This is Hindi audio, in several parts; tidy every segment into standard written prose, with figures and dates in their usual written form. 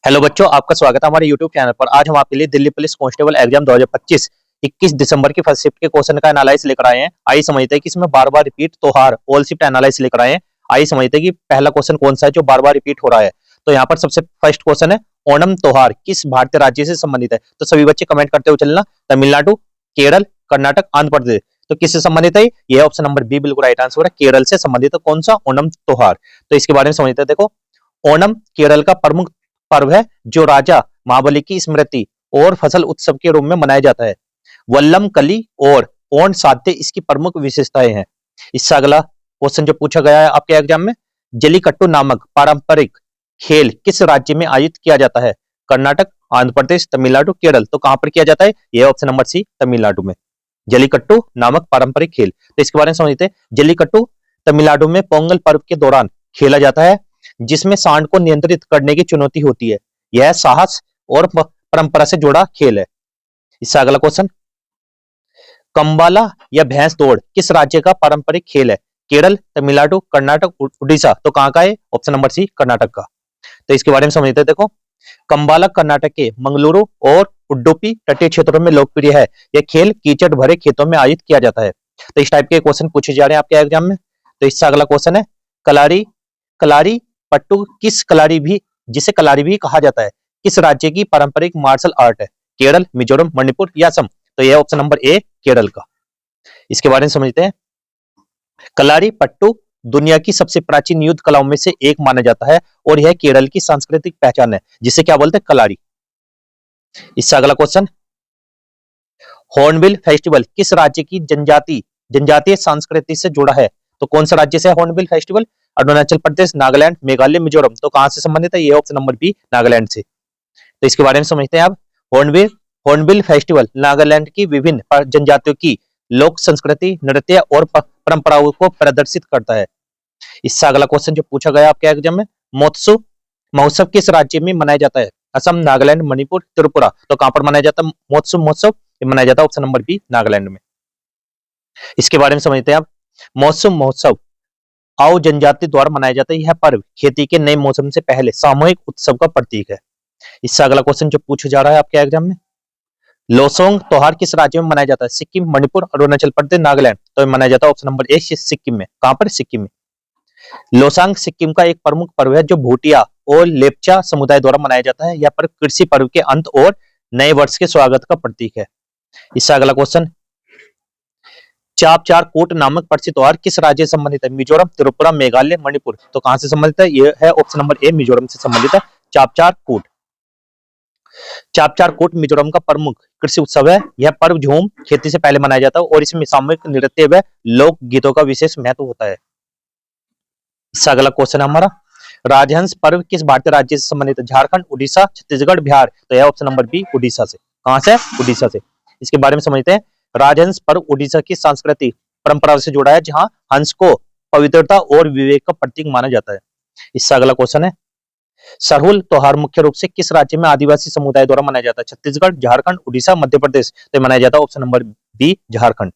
हेलो बच्चों, आपका स्वागत है हमारे यूट्यूब चैनल पर। आज हम आपके लिए दिल्ली पुलिस कांस्टेबल एग्जाम 2025 21 दिसंबर की फर्स्ट शिफ्ट के क्वेश्चन का एनालिसिस लेकर आए हैं। आइए समझते हैं कि इसमें बार बार रिपीट त्योहार ऑल शिफ्ट एनालिसिस लेकर आए हैं। आइए समझते हैं कि पहला क्वेश्चन कौन सा है जो बार बार रिपीट हो रहा है। तो यहाँ पर सबसे फर्स्ट क्वेश्चन है, ओणम त्योहार किस भारतीय राज्य से संबंधित है? तो सभी बच्चे कमेंट करते हुए चलना। तमिलनाडु, केरल, कर्नाटक, आंध्र प्रदेश। तो किससे संबंधित है? यह ऑप्शन नंबर बी बिल्कुल राइट आंसर है, केरल से संबंधित है। कौन सा? ओणम त्योहार। तो इसके बारे में समझते हैं। देखो, ओणम केरल का प्रमुख पर्व है जो राजा महाबली की स्मृति और फसल उत्सव के रूप में मनाया जाता है। वल्लम कली और ओण साध्य इसकी प्रमुख विशेषताएं हैं। इससे अगला क्वेश्चन जो पूछा गया है आपके एग्जाम में, जलीकट्टू नामक पारंपरिक खेल किस राज्य में आयोजित किया जाता है? कर्नाटक, आंध्र प्रदेश, तमिलनाडु, केरल। तो कहां पर किया जाता है? यह ऑप्शन नंबर सी तमिलनाडु में। जलीकट्टू नामक पारंपरिक खेल, तो इसके बारे में समझते हैं। जलीकट्टू तमिलनाडु में पोंगल पर्व के दौरान खेला जाता है, जिसमें सांड को नियंत्रित करने की चुनौती होती है। यह साहस और परंपरा से जुड़ा खेल है। इससे अगला क्वेश्चन, कंबाला या भैंस दौड़ किस राज्य का पारंपरिक खेल है? केरल, तमिलनाडु, कर्नाटक, उड़ीसा। तो कहां का है? ऑप्शन नंबर सी कर्नाटक का। तो इसके बारे में समझते हैं। देखो, कंबाला कर्नाटक के मंगलुरु और उडुपी तटीय क्षेत्रों में लोकप्रिय है। यह खेल कीचड़ भरे खेतों में आयोजित किया जाता है। तो इस टाइप के क्वेश्चन पूछे जा रहे हैं आपके एग्जाम में। तो इससे अगला क्वेश्चन है, कलारी कलारी पट्टू किस कलारी भी जिसे कलारी भी कहा जाता है, किस राज्य की पारंपरिक मार्शल आर्ट है? केरल, मिजोरम, मणिपुर या असम। तो यह ऑप्शन नंबर ए केरल का। इसके बारे में समझते हैं। कलारी पट्टू दुनिया की सबसे प्राचीन युद्ध कलाओं में से एक माना जाता है और यह केरल की सांस्कृतिक पहचान है, जिसे क्या बोलते हैं? कलारी। इससे अगला क्वेश्चन, हॉर्नबिल फेस्टिवल किस राज्य की जनजातीय संस्कृति से जुड़ा है? तो कौन सा राज्य से है हॉर्नबिल फेस्टिवल? अरुणाचल प्रदेश, नागालैंड, मेघालय, मिजोरम। तो कहां से संबंधित है? ये ऑप्शन नंबर बी नागालैंड से। तो इसके बारे में समझते हैं आप। हॉर्नबिल हॉर्नबिल फेस्टिवल नागालैंड की विभिन्न जनजातियों की लोक संस्कृति, नृत्य और परंपराओं को प्रदर्शित करता है। इससे अगला क्वेश्चन जो पूछा गया आपके एग्जाम में, महोत्सव महोत्सव किस राज्य में मनाया जाता है? असम, नागालैंड, मणिपुर, त्रिपुरा। तो कहां पर मनाया जाता है महोत्सव? ये मनाया जाता है ऑप्शन नंबर बी नागालैंड में। इसके बारे में समझते हैं आप। महोत्सव आओ जनजाति द्वारा मनाया जाता है। यह पर्व खेती के नए मौसम से पहले सामूहिक उत्सव का प्रतीक है। इससे अगला क्वेश्चन जो पूछा जा रहा है आपके एग्जाम में, लोसोंग त्योहार किस राज्य में मनाया जाता है? सिक्किम, मणिपुर, अरुणाचल प्रदेश, नागालैंड। तो मनाया जाता है ऑप्शन नंबर ए सिक्किम में। कहां पर? सिक्किम में। लोसांग सिक्किम का एक प्रमुख पर्व है जो भूटिया और लेप्चा समुदाय द्वारा मनाया जाता है। यह पर्व कृषि पर्व के अंत और नए वर्ष के स्वागत का प्रतीक है। इससे अगला क्वेश्चन, चाप चार कूट नामक प्रसिद्ध त्योहार किस राज्य से संबंधित है? मिजोरम, त्रिपुरा, मेघालय, मणिपुर। तो कहां से संबंधित है? यह है ऑप्शन नंबर ए मिजोरम से संबंधित है। चाप चार कूट मिजोरम का प्रमुख कृषि उत्सव है। यह पर्व झूम खेती से पहले मनाया जाता है और इसमें सामूहिक नृत्य व लोक गीतों का विशेष महत्व होता है। इससे अगला क्वेश्चन है हमारा, राजहंस पर्व किस भारतीय राज्य से संबंधित है? झारखंड, उड़ीसा, छत्तीसगढ़, बिहार। तो यह ऑप्शन नंबर बी उड़ीसा से। कहां से? उड़ीसा से। इसके बारे में समझते हैं। राजहंस पर्व उड़ीसा की सांस्कृतिक परंपरा से जुड़ा है, जहां हंस को पवित्रता और विवेक का प्रतीक माना जाता है। इससे अगला क्वेश्चन है, सरहुल त्योहार मुख्य रूप से किस राज्य में आदिवासी समुदाय द्वारा मनाया जाता है? छत्तीसगढ़, झारखंड, उड़ीसा, मध्य प्रदेश। तो मनाया जाता है ऑप्शन नंबर बी झारखंड।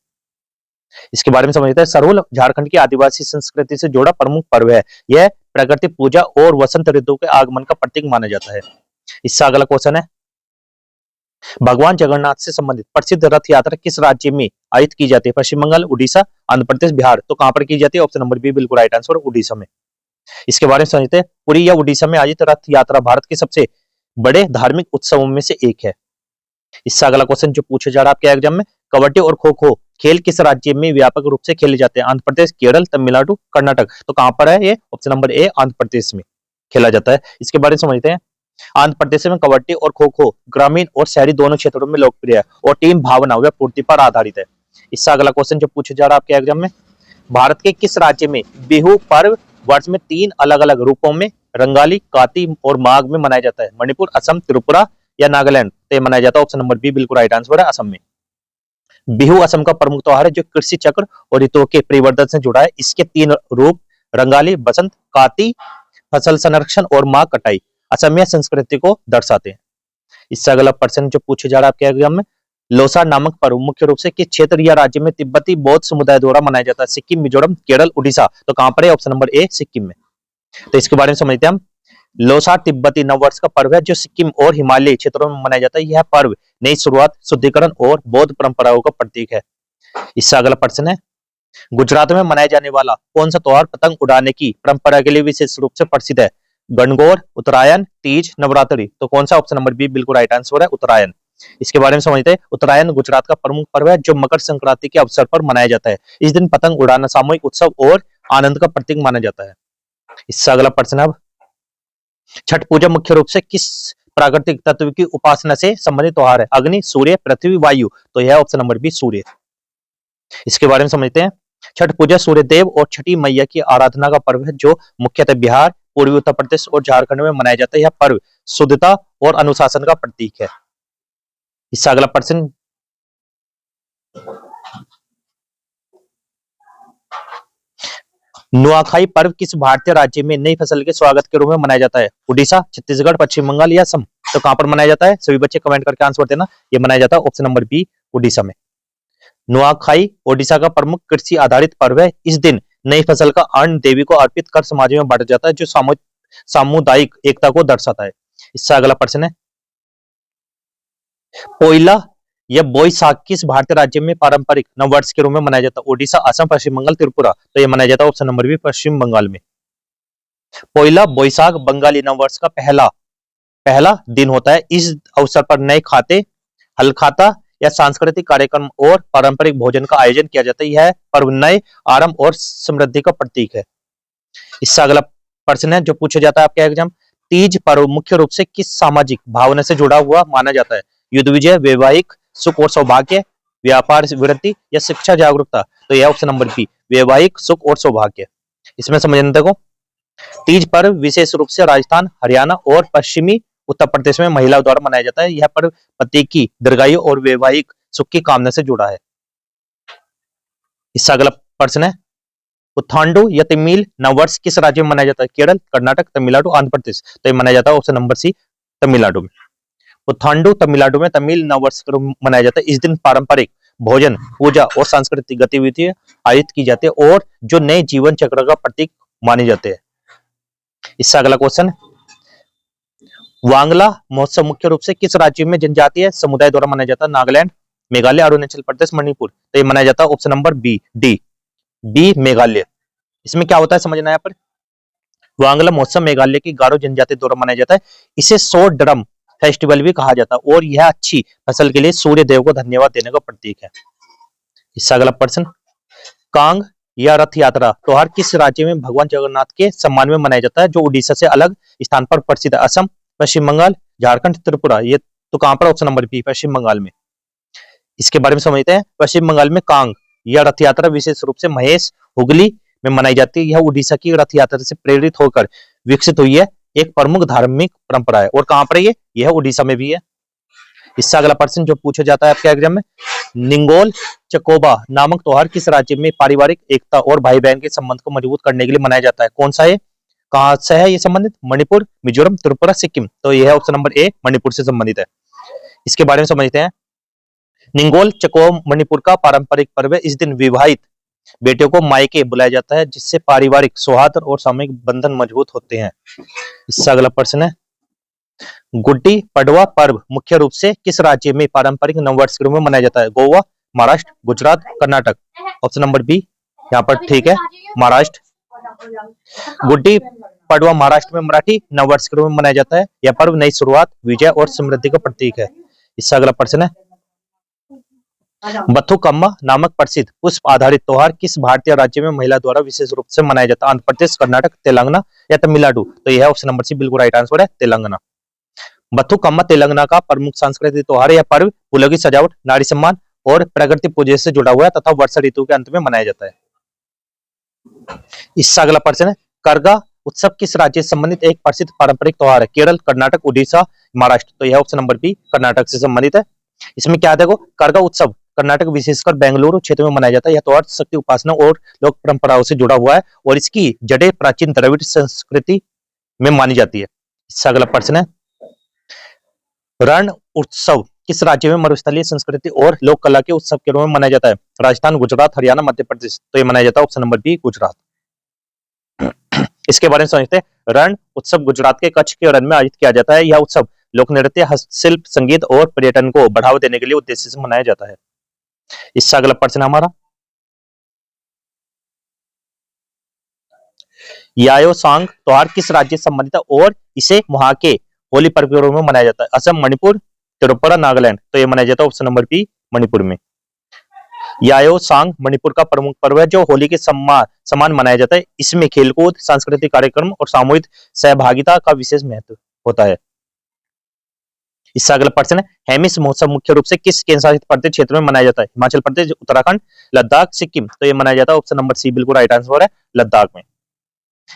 इसके बारे में समझते हैं। सरहुल झारखंड की आदिवासी संस्कृति से जुड़ा प्रमुख पर्व है। यह प्रकृति पूजा और वसंत ऋतु के आगमन का प्रतीक माना जाता है। इससे अगला क्वेश्चन है, भगवान जगन्नाथ से संबंधित प्रसिद्ध रथ यात्रा किस राज्य में आयोजित की जाती है? पश्चिम बंगाल, उड़ीसा, आंध्र प्रदेश, बिहार। तो कहां पर की जाती है? ऑप्शन नंबर बी बिल्कुल राइट आंसर, उड़ीसा में। इसके बारे में समझते हैं। पुरी या उड़ीसा में आयोजित रथ यात्रा भारत के सबसे बड़े धार्मिक उत्सवों में से एक है। इससे अगला क्वेश्चन जो पूछा जा रहा है आपके एग्जाम में, कबड्डी और खो खो खेल किस राज्य में व्यापक रूप से खेले जाते हैं? आंध्र प्रदेश, केरल, तमिलनाडु, कर्नाटक। तो कहां पर है? ये option number A Andhra Pradesh में खेला जाता है। इसके बारे में समझते हैं। आंध्र प्रदेश में कबड्डी और खो खो ग्रामीण और शहरी दोनों क्षेत्रों में लोकप्रिय है और टीम भावना व पूर्ति पर आधारित है। इससे अगला क्वेश्चन जो पूछा जा रहा है आपके एग्जाम में, भारत के किस राज्य में बिहू पर्व वर्ष में 3 अलग अलग रूपों में रंगाली, काती और माघ में मनाया जाता है? मणिपुर, असम, त्रिपुरा या नागालैंड। तो मनाया जाता है ऑप्शन नंबर बी बिल्कुल राइट आंसर है, असम में। बिहू असम का प्रमुख त्योहार है जो कृषि चक्र और ऋतुओं के परिवर्तन से जुड़ा है। इसके 3 रूप रंगाली, बसंत, काती फसल संरक्षण और माघ कटाई असमिया संस्कृति को दर्शाते हैं। इससे अगला प्रश्न जो पूछा जा रहा है आपके एग्जाम में, लोसार नामक पर्व मुख्य रूप से किस क्षेत्र या राज्य में तिब्बती बौद्ध समुदाय द्वारा मनाया जाता है? सिक्किम, मिजोरम, केरल, उड़ीसा। तो कहां पर है? ऑप्शन नंबर ए सिक्किम में। तो इसके बारे में समझते हैं हम। लोसार तिब्बती नववर्ष का पर्व है जो सिक्किम और हिमालयी क्षेत्रों में मनाया जाता है। यह पर्व नई शुरुआत, शुद्धिकरण और बौद्ध परंपराओं का प्रतीक है। इससे अगला प्रश्न है, गुजरात में मनाए जाने वाला कौन सा त्योहार पतंग उड़ाने की परंपरा के लिए विशेष रूप से प्रसिद्ध है? गणगौर, उत्तरायण, तीज, नवरात्रि। तो कौन सा? ऑप्शन नंबर बी बिल्कुल राइट आंसर है, उत्तरायण। इसके बारे में समझते हैं। उत्तरायण गुजरात का प्रमुख पर्व है जो मकर संक्रांति के अवसर पर मनाया जाता है। इस दिन पतंग उड़ाना सामूहिक उत्सव और आनंद का प्रतीक माना जाता है। इससे अगला प्रश्न अब, छठ पूजा मुख्य रूप से किस प्राकृतिक तत्व की उपासना से संबंधित त्योहार है? अग्नि, सूर्य, पृथ्वी, वायु। तो यह ऑप्शन नंबर बी सूर्य। इसके बारे में समझते हैं। छठ पूजा सूर्य देव और छठी मैया की आराधना का पर्व है जो मुख्यतः बिहार, पूर्वी उत्तर प्रदेश और झारखंड में मनाया जाता है। यह पर्व शुद्धता और अनुशासन का प्रतीक है। इससे अगला प्रश्न, नुआखाई पर्व किस भारतीय राज्य में नई फसल के स्वागत के रूप में मनाया जाता है? उड़ीसा, छत्तीसगढ़, पश्चिम बंगाल या असम। तो कहां पर मनाया जाता है? सभी बच्चे कमेंट करके आंसर देना। ये मनाया जाता है ऑप्शन नंबर बी, उड़ीसा में। नुआखाई ओडिशा का प्रमुख कृषि आधारित पर्व है। इस दिन नई फसल का अन्न देवी को अर्पित कर समाज में बांटा जाता है जो सामुदायिक एकता को दर्शाता है। इससे अगला प्रश्न है, पोइला या बोईसाख किस भारतीय राज्य में पारंपरिक नववर्ष के रूप में मनाया जाता है? ओडिशा, असम, पश्चिम बंगाल, त्रिपुरा। तो यह मनाया जाता है ऑप्शन नंबर बी, पश्चिम बंगाल में। पोइला बोईसाख बंगाली नववर्ष का पहला पहला दिन होता है। इस अवसर पर नए खाते, हलखाता या सांस्कृतिक कार्यक्रम और पारंपरिक भोजन का आयोजन किया जाता है। यह पर्व नए आरंभ और समृद्धि का प्रतीक है। इससे अगला प्रश्न है जो पूछा जाता है आपके एग्जाम, तीज पर्व मुख्य रूप से किस सामाजिक भावना से जुड़ा हुआ माना जाता है? युद्ध विजय, वैवाहिक सुख और सौभाग्य, व्यापार वृद्धि या शिक्षा जागरूकता। तो यह ऑप्शन नंबर बी, वैवाहिक सुख और सौभाग्य। इसमें समझने देखो, तीज पर्व विशेष रूप से राजस्थान, हरियाणा और पश्चिमी उत्तर प्रदेश में महिलाओं द्वारा मनाया जाता है। यह पर्व पति की दीर्घायु और वैवाहिक सुख की कामना से जुड़ा है। इससे अगला प्रश्न है, पुथांडु या तमिल नववर्ष किस राज्य में मनाया जाता है? केरल, कर्नाटक, तमिलनाडु, आंध्र प्रदेश। तो ये मनाया जाता है ऑप्शन नंबर सी, तमिलनाडु में। पुथांडु तमिलनाडु में तमिल नववर्ष मनाया जाता है। इस दिन पारंपरिक भोजन, पूजा और सांस्कृतिक गतिविधियां आयोजित की जाती है और जो नए जीवन चक्र का प्रतीक माने जाते हैं। इससे अगला क्वेश्चन, वांगला महोत्सव मुख्य रूप से किस राज्य में जनजातीय समुदाय द्वारा मनाया जाता है? नागालैंड, मेघालय, अरुणाचल प्रदेश, मणिपुर। तो ये मनाया जाता है option number B, D Meghalaya. इसमें क्या होता है समझना है यहाँ पर, वांगला महोत्सव मेघालय की गारो जनजाति द्वारा मनाया जाता है। इसे सो ड्रम फेस्टिवल भी कहा जाता है और यह अच्छी फसल के लिए सूर्य देव को धन्यवाद देने का प्रतीक है। इससे अगला प्रश्न, कांग या रथ यात्रा त्योहार किस राज्य में भगवान जगन्नाथ के सम्मान में मनाया जाता है जो उड़ीसा से अलग स्थान पर प्रसिद्ध है? असम, पश्चिम बंगाल, झारखंड, त्रिपुरा। ये तो कहां पर? ऑप्शन नंबर बी, पश्चिम बंगाल में। इसके बारे में समझते हैं। पश्चिम बंगाल में कांग या रथ यात्रा विशेष रूप से महेश, हुगली में मनाई जाती है। यह उड़ीसा की रथ यात्रा से प्रेरित होकर विकसित हुई है, एक प्रमुख धार्मिक परंपरा है। और कहां पर है यह उड़ीसा में भी है। इससे अगला प्रश्न जो पूछा जाता है आपके एग्जाम में, निंगोल चकोबा नामक त्योहार किस राज्य में पारिवारिक एकता और भाई बहन के संबंध को मजबूत करने के लिए मनाया जाता है? कौन सा है, कहां से है ये संबंधित? मणिपुर, मिजोरम, त्रिपुरा, सिक्किम। तो यह है ऑप्शन नंबर ए, मणिपुर से संबंधित है। इसके बारे में समझते हैं। निंगोल चकोब मणिपुर का पारंपरिक पर्व है। इस दिन विवाहित बेटियों को मायके बुलाया जाता है जिससे पारिवारिक सौहार्द और सामूहिक बंधन मजबूत होते हैं। इससे अगला प्रश्न है, गुड्डी पड़वा पर्व मुख्य रूप से किस राज्य में पारंपरिक नववर्ष के रूप में मनाया जाता है? Goa, Maharashtra, Gujarat, Karnataka. Option number B यहाँ पर ठीक है, महाराष्ट्र। गुड्डी पड़वा महाराष्ट्र में मराठी नववर्ष के रूप में मनाया जाता है। यह पर्व नई शुरुआत, विजय और समृद्धि का प्रतीक है। इससे अगला प्रश्न है, बथुकम्मा नामक प्रसिद्ध पुष्प आधारित त्योहार किस भारतीय राज्य में महिला द्वारा विशेष रूप से मनाया जाता है? आंध्र प्रदेश, कर्नाटक, तेलंगाना या तमिलनाडु। तो यह ऑप्शन नंबर सी बिल्कुल राइट आंसर है, तेलंगाना। बथुकम्मा तेलंगाना का प्रमुख सांस्कृतिक त्योहार है। यह पर्व फूलों की सजावट, नारी सम्मान और प्रकृति पूजा से जुड़ा हुआ है तथा वर्षा ऋतु के अंत में मनाया जाता है। इससे अगला प्रश्न है, करगा उत्सव किस राज्य से संबंधित एक प्रसिद्ध पारंपरिक त्योहार है? केरल, कर्नाटक, उड़ीसा, महाराष्ट्र। तो यह ऑप्शन नंबर बी, कर्नाटक से संबंधित है। इसमें क्या देखो, करगा उत्सव कर्नाटक विशेषकर बेंगलुरु क्षेत्र में मनाया जाता है। यह त्योहार शक्ति उपासना और लोक परंपराओं से जुड़ा हुआ है और इसकी जड़ें प्राचीन द्रविड़ संस्कृति में मानी जाती है। इससे अगला प्रश्न है, रण उत्सव किस राज्य में मरुस्थलीय संस्कृति और लोक कला के उत्सव के रूप में मनाया जाता है? राजस्थान, गुजरात, हरियाणा, मध्य प्रदेश। तो यह मनाया जाता है ऑप्शन नंबर बी, गुजरात। इसके बारे में समझते हैं। रण उत्सव गुजरात के कच्छ के रण में आयोजित किया जाता है। यह उत्सव लोक नृत्य, हस्तशिल्प, संगीत और पर्यटन को बढ़ावा देने के लिए उद्देश्य से मनाया जाता है। इससे अगला प्रश्न हमारा, याओसांग त्योहार किस राज्य से संबंधित है और इसे वहां के होली पर्व के रूप में मनाया जाता है? असम, मणिपुर, त्रिपुरा, नागालैंड। तो ये मनाया जाता है ऑप्शन नंबर बी, मणिपुर में। याओसांग मणिपुर का प्रमुख पर्व है जो होली के समान मनाया जाता है। इसमें खेलकूद, सांस्कृतिक कार्यक्रम और सामूहिक सहभागिता का विशेष महत्व होता है। इससे अगला प्रश्न है, हेमिस महोत्सव मुख्य रूप से किस केंद्र शासित प्रदेश क्षेत्र में मनाया जाता है? हिमाचल प्रदेश, उत्तराखंड, लद्दाख, सिक्किम। तो ये मनाया जाता है ऑप्शन नंबर सी बिल्कुल राइट आंसर है, लद्दाख में।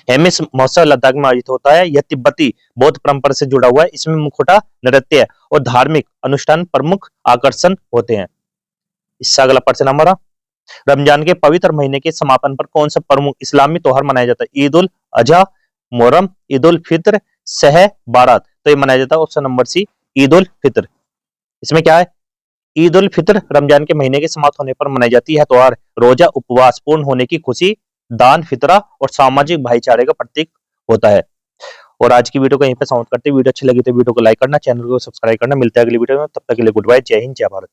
हेमिस महोत्सव लद्दाख में आयोजित होता है। यह तिब्बती बौद्ध परंपरा से जुड़ा हुआ है। इसमें मुखौटा, नृत्य और धार्मिक अनुष्ठान प्रमुख आकर्षण होते हैं। इससे अगला प्रश्न हमारा, रमजान के पवित्र महीने के समापन पर कौन सा प्रमुख इस्लामी त्योहार मनाया जाता है? ईद उल अजहा, मुहर्रम, ईद उल फित्र, शह बारात। तो ये मनाया जाता है option number C, Eid ul Fitr. इसमें क्या है, ईद उल फित्र रमजान के महीने के समाप्त होने पर मनाई जाती है। त्योहार रोजा, उपवास पूर्ण होने की खुशी, दान, फितरा और सामाजिक भाईचारे का प्रतीक होता है। और आज की वीडियो को यहीं पे समाप्त करते हैं। वीडियो अच्छी लगी तो वीडियो को लाइक करना, चैनल को सब्सक्राइब करना। मिलते हैं अगली वीडियो में, तब तक के लिए गुड बाय, जय हिंद, जय भारत।